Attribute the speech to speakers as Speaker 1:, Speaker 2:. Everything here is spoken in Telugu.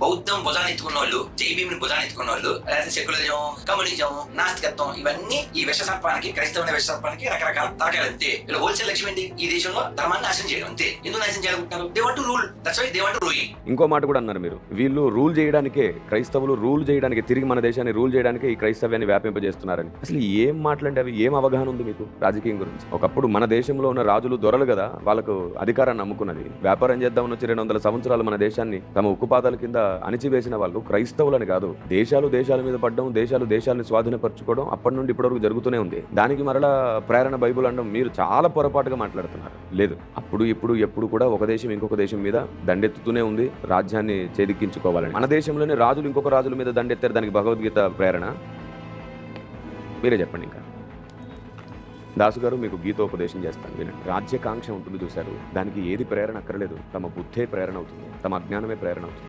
Speaker 1: బౌద్ధం భుజాన్ని ఎత్తుకున్న వాళ్ళు, జై భీమ్ని భుజాన్ని ఎత్తుకున్న వాళ్ళు, లేకపోతే సెక్యులరిజం, కమ్యూనిజం, నాస్తికత్వం, ఇవన్నీ ఈ విషసర్పానికి, క్రైస్తవ విషసర్పానికి రకరకాల తాకాలు అంతే. వీళ్ళు హోల్సేల్ లక్ష్యం ఏంటి? ఈ దేశంలో ధర్మాన్ని నాశనం చేయడం అంతే. ఎందుకు నాశనం చేయాలనుకుంటున్నారు? They want to rule, that's why they want to rule.
Speaker 2: ఇంకో మాట కూడా అన్నారు మీరు, వీళ్ళు రూల్ చేయడానికే, క్రైస్తవులు రూల్ చేయడానికి, తిరిగి మన దేశాన్ని రూల్ చేయడానికి ఈ క్రైస్తవ్యాన్ని వ్యాపింపజేస్తున్నారని. అసలు ఏం మాట్లాడండి, అవి ఏం అవగాహన ఉంది మీకు రాజకీయం గురించి? ఒకప్పుడు మన దేశంలో ఉన్న రాజులు, దొరలు కదా వాళ్ళకు అధికారాన్ని నమ్ముకున్నది. వ్యాపారం చేద్దామని వచ్చి 200 సంవత్సరాలు మన దేశాన్ని తమ ఉక్కుపాదాల కింద అణిచివేసిన వాళ్ళు క్రైస్తవులని కాదు. దేశాలు దేశాల మీద పడడం, దేశాలు దేశాలను స్వాధీనపరచుకోవడం అప్పటి నుండి ఇప్పటివరకు జరుగుతూనే ఉంది. దానికి మరలా ప్రేరణ బైబుల్ అనడం మీరు చాలా పొరపాటుగా మాట్లాడుతున్నారు. లేదు, అప్పుడు ఇప్పుడు ఎప్పుడు కూడా ఒక దేశం ఇంకొక దేశం మీద దండెత్తుతూనే ఉంది రాజ్యాన్ని చేదిక్కించుకోవాలని. మన దేశంలోనే రాజులు ఇంకొక రాజుల మీద దండెత్తారు. దానికి భగవద్గీత ప్రేరణ? మీరే చెప్పండి. ఇంకా దాసు గారు మీకు గీతోపదేశం చేస్తాను వినండి. రాజ్యకాంక్ష ఉంటుంది చూశారు, దానికి ఏది ప్రేరణ అక్కర్లేదు. తమ బుద్ధే ప్రేరణ అవుతుంది, తమ అజ్ఞానమే ప్రేరణ అవుతుంది.